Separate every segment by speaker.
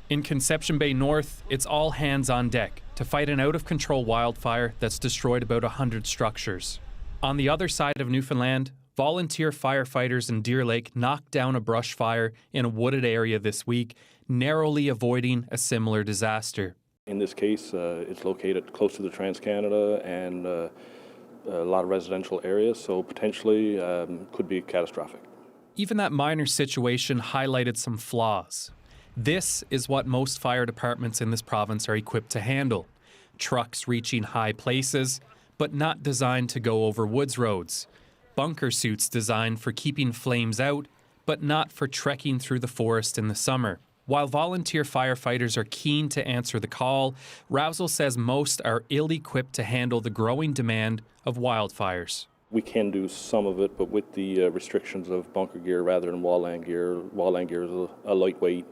Speaker 1: In Conception Bay North, it's all hands on deck to fight an out-of-control wildfire that's destroyed about 100 structures. On the other side of Newfoundland, volunteer firefighters in Deer Lake knocked down a brush fire in a wooded area this week, narrowly avoiding a similar disaster.
Speaker 2: In this case, it's located close to the Trans-Canada and a lot of residential areas, so potentially could be catastrophic.
Speaker 1: Even that minor situation highlighted some flaws. This is what most fire departments in this province are equipped to handle. Trucks reaching high places, but not designed to go over woods roads. Bunker suits designed for keeping flames out, but not for trekking through the forest in the summer. While volunteer firefighters are keen to answer the call, Rousel says most are ill-equipped to handle the growing demand of wildfires.
Speaker 2: We can do some of it, but with the restrictions of bunker gear rather than wall-land gear is a lightweight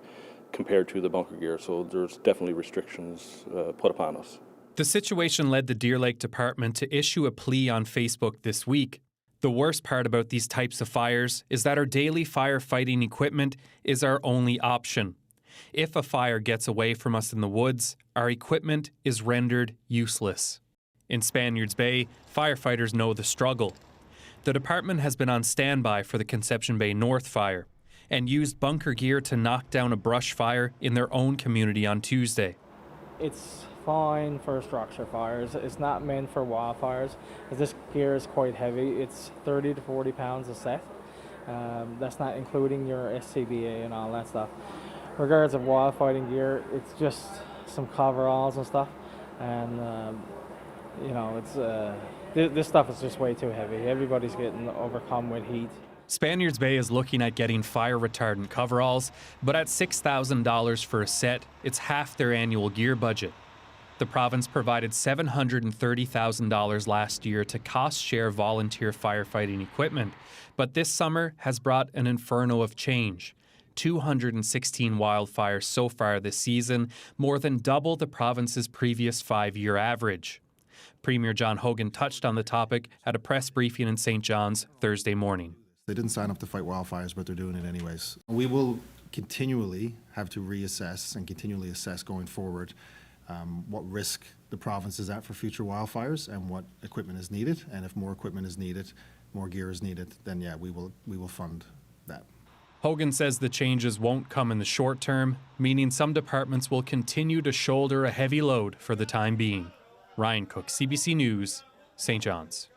Speaker 2: compared to the bunker gear, so there's definitely restrictions put upon us.
Speaker 1: The situation led the Deer Lake Department to issue a plea on Facebook this week. The worst part about these types of fires is that our daily firefighting equipment is our only option. If a fire gets away from us in the woods, our equipment is rendered useless. In Spaniards Bay, firefighters know the struggle. The department has been on standby for the Conception Bay North fire and used bunker gear to knock down a brush fire in their own community on Tuesday.
Speaker 3: It's fine for structure fires. It's not meant for wildfires, as this gear is quite heavy. It's 30 to 40 pounds a set. That's not including your SCBA and all that stuff. Regards of wildfighting gear, it's just some coveralls and stuff, and this stuff is just way too heavy. Everybody's getting overcome with heat.
Speaker 1: Spaniards Bay is looking at getting fire retardant coveralls, but at $6,000 for a set, it's half their annual gear budget. The province provided $730,000 last year to cost-share volunteer firefighting equipment, but this summer has brought an inferno of change. 216 wildfires so far this season, more than double the province's previous 5-year average. Premier John Hogan touched on the topic at a press briefing in St. John's Thursday morning.
Speaker 4: They didn't sign up to fight wildfires, but they're doing it anyways. We will continually have to reassess and continually assess going forward what risk the province is at for future wildfires and what equipment is needed. And if more equipment is needed, more gear is needed, then yeah, we will fund that.
Speaker 1: Hogan says the changes won't come in the short term, meaning some departments will continue to shoulder a heavy load for the time being. Ryan Cook, CBC News, St. John's.